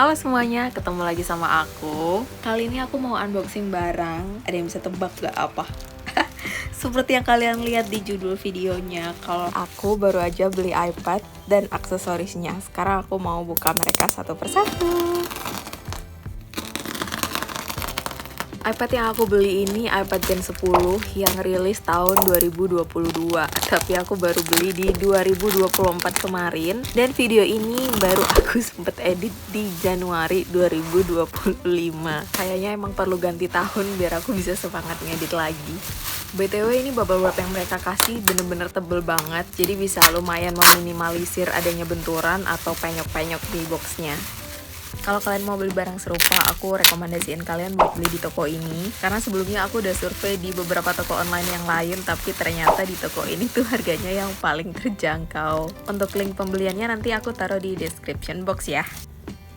Halo semuanya, ketemu lagi sama aku. Kali ini aku mau unboxing barang. Ada yang bisa tebak gak apa? Seperti yang kalian lihat di judul videonya, kalau aku baru aja beli iPad dan aksesorisnya. Sekarang aku mau buka mereka satu persatu. iPad yang aku beli ini iPad Gen 10 yang rilis tahun 2022. Tapi aku baru beli di 2024 kemarin. Dan video ini baru aku sempet edit di Januari 2025. Kayaknya emang perlu ganti tahun biar aku bisa semangat ngedit lagi. BTW ini bubble wrap yang mereka kasih bener-bener tebel banget. Jadi bisa lumayan meminimalisir adanya benturan atau penyok-penyok di boxnya. Kalau kalian mau beli barang serupa, aku rekomendasiin kalian buat beli di toko ini. Karena sebelumnya aku udah survei di beberapa toko online yang lain, tapi ternyata di toko ini tuh harganya yang paling terjangkau. Untuk link pembeliannya nanti aku taruh di description box ya.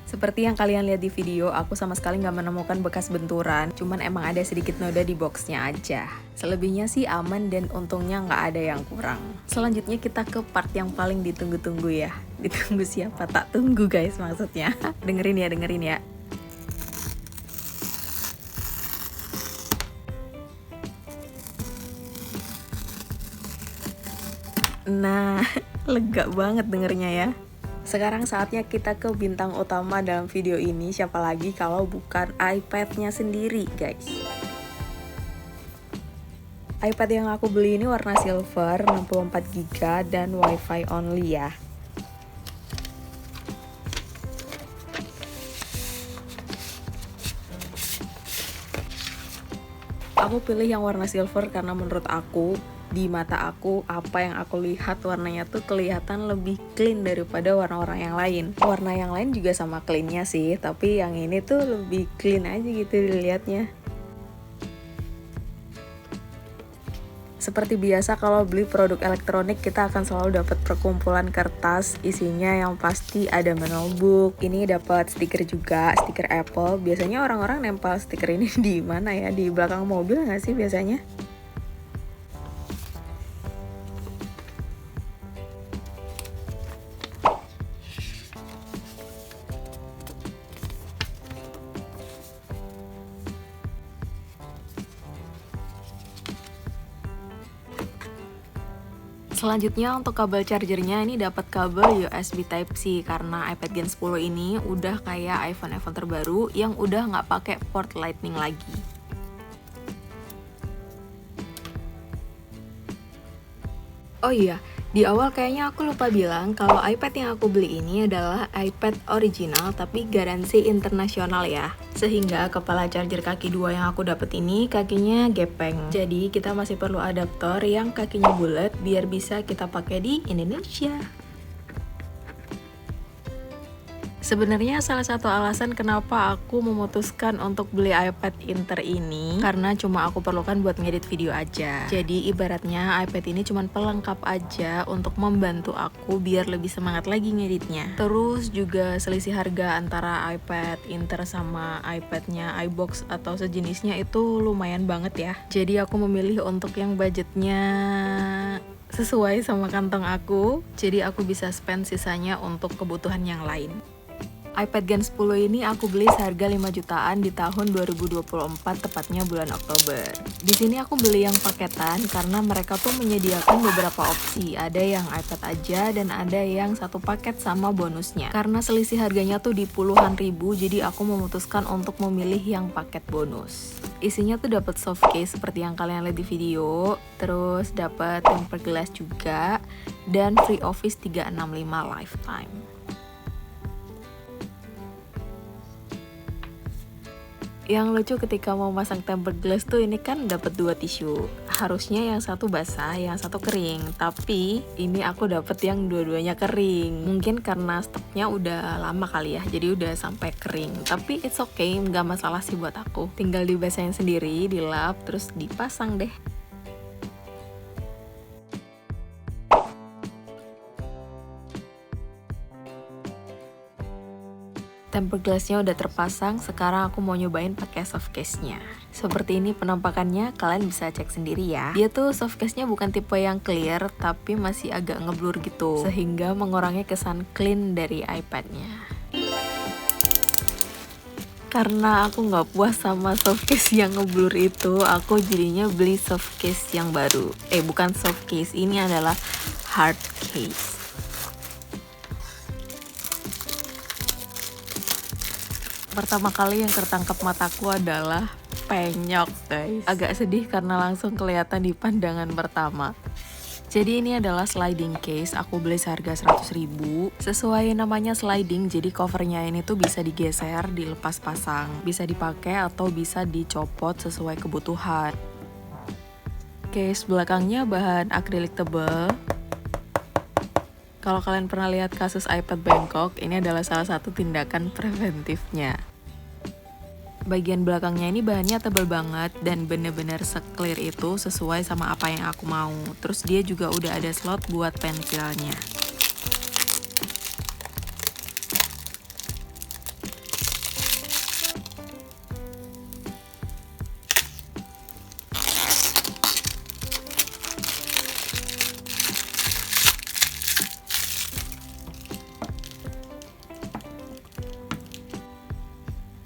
Seperti yang kalian lihat di video, aku sama sekali nggak menemukan bekas benturan, cuman emang ada sedikit noda di boxnya aja. Selebihnya sih aman dan untungnya nggak ada yang kurang. Selanjutnya kita ke part yang paling ditunggu-tunggu ya. Ditunggu siapa? Tak tunggu guys maksudnya. Dengerin ya. Nah, lega banget dengernya ya. Sekarang saatnya kita ke bintang utama dalam video ini, siapa lagi kalau bukan iPad-nya sendiri, guys. iPad yang aku beli ini warna silver, 64GB dan WiFi only ya. Aku pilih yang warna silver karena menurut aku, di mata aku, apa yang aku lihat warnanya tuh kelihatan lebih clean daripada warna-warna yang lain. Warna yang lain juga sama cleannya sih, tapi yang ini tuh lebih clean aja gitu dilihatnya. Seperti biasa kalau beli produk elektronik kita akan selalu dapat perkumpulan kertas, isinya yang pasti ada manual book. Ini dapat stiker juga, stiker Apple. Biasanya orang-orang nempel stiker ini di mana ya? Di belakang mobil nggak sih biasanya? Selanjutnya untuk kabel chargernya ini dapat kabel USB Type-C karena iPad Gen 10 ini udah kayak iPhone terbaru yang udah nggak pakai port Lightning lagi. Oh iya, di awal kayaknya aku lupa bilang kalau iPad yang aku beli ini adalah iPad original tapi garansi internasional ya. Sehingga kepala charger kaki dua yang aku dapet ini kakinya gepeng. Jadi kita masih perlu adaptor yang kakinya bulat biar bisa kita pakai di Indonesia. Sebenarnya salah satu alasan kenapa aku memutuskan untuk beli iPad Inter ini karena cuma aku perlukan buat ngedit video aja. Jadi ibaratnya iPad ini cuma pelengkap aja untuk membantu aku biar lebih semangat lagi ngeditnya. Terus juga selisih harga antara iPad Inter sama iPadnya iBox atau sejenisnya itu lumayan banget ya. Jadi aku memilih untuk yang budgetnya sesuai sama kantong aku. Jadi aku bisa spend sisanya untuk kebutuhan yang lain. iPad Gen 10 ini aku beli seharga 5 jutaan di tahun 2024, tepatnya bulan Oktober. Di sini aku beli yang paketan karena mereka tuh menyediakan beberapa opsi. Ada yang iPad aja dan ada yang satu paket sama bonusnya. Karena selisih harganya tuh di puluhan ribu, jadi aku memutuskan untuk memilih yang paket bonus. Isinya tuh dapat soft case seperti yang kalian lihat di video, terus dapat tempered glass juga dan free office 365 lifetime. Yang lucu ketika mau masang tempered glass tuh ini kan dapat 2 tisu. Harusnya yang satu basah, yang satu kering. Tapi ini aku dapet yang dua-duanya kering. Mungkin karena stoknya udah lama kali ya, jadi udah sampai kering. Tapi it's okay, nggak masalah sih buat aku. Tinggal dibasahin sendiri, dilap, terus dipasang deh. Tempered glassnya udah terpasang, sekarang aku mau nyobain pakai soft case-nya. Seperti ini penampakannya, kalian bisa cek sendiri ya. Dia tuh soft case-nya bukan tipe yang clear, tapi masih agak ngeblur gitu, sehingga mengurangi kesan clean dari iPad-nya. Karena aku nggak puas sama soft case yang ngeblur itu, aku jadinya beli soft case yang baru. Bukan soft case, ini adalah hard case. Pertama kali yang tertangkap mataku adalah penyok, guys. Agak sedih karena langsung kelihatan di pandangan pertama. Jadi ini adalah sliding case, aku beli seharga 100.000. Sesuai namanya sliding, jadi covernya ini tuh bisa digeser, dilepas pasang, bisa dipakai atau bisa dicopot sesuai kebutuhan. Case belakangnya bahan akrilik tebal. Kalau kalian pernah lihat kasus iPad bengkok, ini adalah salah satu tindakan preventifnya. Bagian belakangnya ini bahannya tebal banget dan bener-bener se-clear itu sesuai sama apa yang aku mau. Terus dia juga udah ada slot buat pensilnya.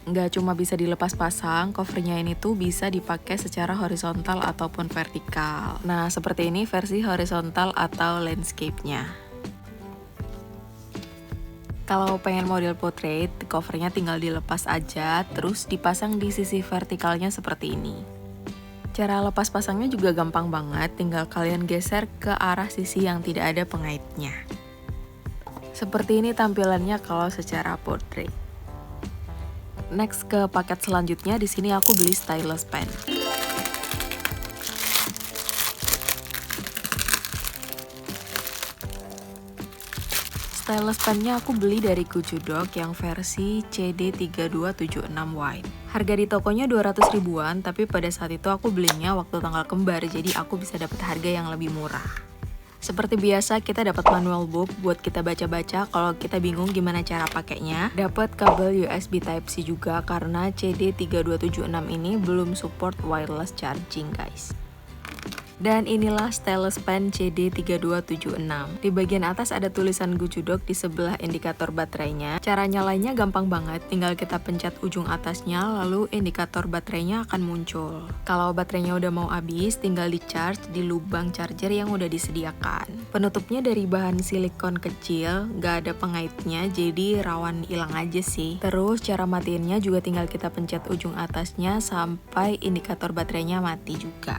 Nggak cuma bisa dilepas pasang, covernya ini tuh bisa dipakai secara horizontal ataupun vertikal. Nah, seperti ini versi horizontal atau landscape-nya. Kalau pengen model portrait, covernya tinggal dilepas aja, terus dipasang di sisi vertikalnya seperti ini. Cara lepas pasangnya juga gampang banget, tinggal kalian geser ke arah sisi yang tidak ada pengaitnya. Seperti ini tampilannya kalau secara portrait. Next ke paket selanjutnya, di sini aku beli stylus pen. Stylus pennya aku beli dari Kucudok yang versi CD3276 White. Harga di tokonya 200 ribuan, tapi pada saat itu aku belinya waktu tanggal kembar, jadi aku bisa dapat harga yang lebih murah. Seperti biasa, kita dapat manual book buat kita baca-baca kalau kita bingung gimana cara pakainya. Dapat kabel USB Type-C juga karena CD3276 ini belum support wireless charging, guys. Dan inilah stylus pen CD3276. Di bagian atas ada tulisan Kucudok di sebelah indikator baterainya. Cara nyalainnya gampang banget, tinggal kita pencet ujung atasnya lalu indikator baterainya akan muncul. Kalau baterainya udah mau habis, tinggal di charge di lubang charger yang udah disediakan. Penutupnya dari bahan silikon kecil, gak ada pengaitnya jadi rawan hilang aja sih. Terus cara matiinnya juga tinggal kita pencet ujung atasnya sampai indikator baterainya mati juga.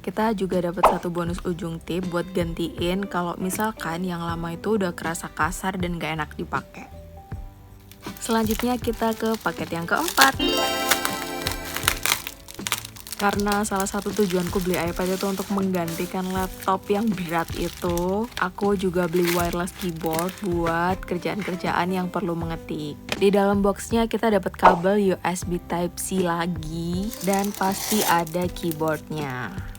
Kita juga dapat satu bonus ujung tip buat gantiin kalau misalkan yang lama itu udah kerasa kasar dan gak enak dipakai. Selanjutnya kita ke paket yang keempat. Karena salah satu tujuanku beli iPad itu untuk menggantikan laptop yang berat itu, aku juga beli wireless keyboard buat kerjaan-kerjaan yang perlu mengetik. Di dalam boxnya kita dapat kabel USB Type-C lagi dan pasti ada keyboardnya.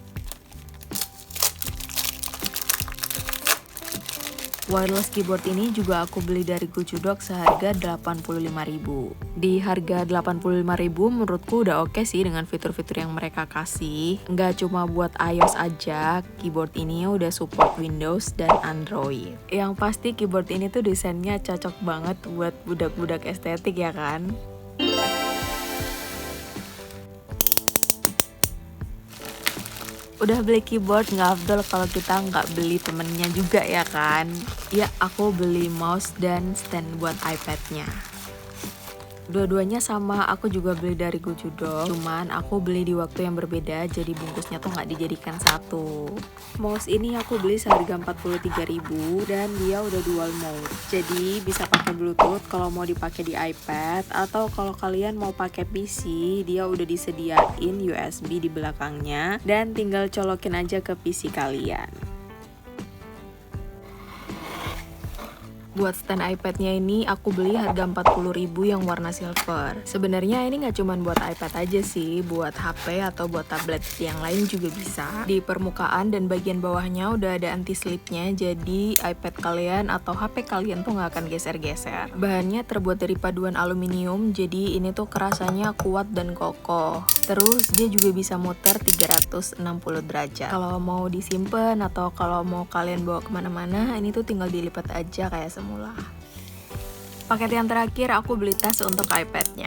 Wireless keyboard ini juga aku beli dari Kucudok seharga 85.000. Di harga 85.000 menurutku udah oke sih dengan fitur-fitur yang mereka kasih. Nggak cuma buat iOS aja, keyboard ini udah support Windows dan Android. Yang pasti keyboard ini tuh desainnya cocok banget buat budak-budak estetik ya kan? Udah beli keyboard, nggak afdol kalau kita nggak beli temennya juga ya kan? Ya, aku beli mouse dan stand buat iPad-nya. Dua-duanya sama, aku juga beli dari Kucudok. Cuman aku beli di waktu yang berbeda, jadi bungkusnya tuh nggak dijadikan satu. Mouse ini aku beli seharga 43.000 dan dia udah dual mode. Jadi bisa pakai Bluetooth kalau mau dipakai di iPad, atau kalau kalian mau pakai PC, dia udah disediain USB di belakangnya dan tinggal colokin aja ke PC kalian. Buat stand iPad-nya ini aku beli harga 40.000 yang warna silver. Sebenarnya ini nggak cuma buat iPad aja sih, buat HP atau buat tablet yang lain juga bisa. Di permukaan dan bagian bawahnya udah ada anti-slipnya, jadi iPad kalian atau HP kalian tuh nggak akan geser-geser. Bahannya terbuat dari paduan aluminium, jadi ini tuh kerasanya kuat dan kokoh. Terus dia juga bisa muter 360 derajat. Kalau mau disimpan atau kalau mau kalian bawa kemana-mana, ini tuh tinggal dilipat aja kayak semula. Paket yang terakhir aku beli tas untuk iPad-nya.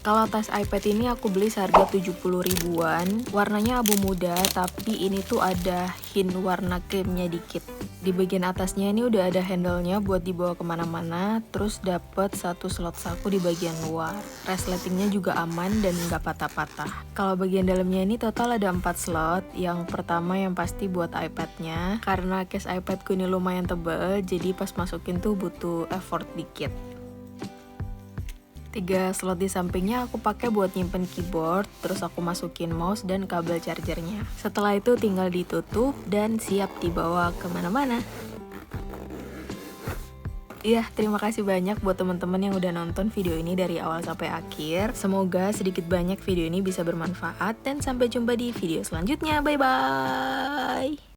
Kalau tas iPad ini aku beli seharga 70 ribuan. Warnanya abu muda, tapi ini tuh ada hint warna krimnya dikit. Di bagian atasnya ini udah ada handle-nya buat dibawa kemana-mana. Terus dapet satu slot saku di bagian luar. Resletingnya juga aman dan nggak patah-patah. Kalau bagian dalamnya ini total ada 4 slot. Yang pertama yang pasti buat iPad-nya. Karena case iPadku ini lumayan tebal, jadi pas masukin tuh butuh effort dikit. 3 slot di sampingnya aku pakai buat nyimpen keyboard, terus aku masukin mouse dan kabel chargernya. Setelah itu tinggal ditutup dan siap dibawa kemana-mana. Iya, terima kasih banyak buat teman-teman yang udah nonton video ini dari awal sampai akhir. Semoga sedikit banyak video ini bisa bermanfaat dan sampai jumpa di video selanjutnya. Bye-bye!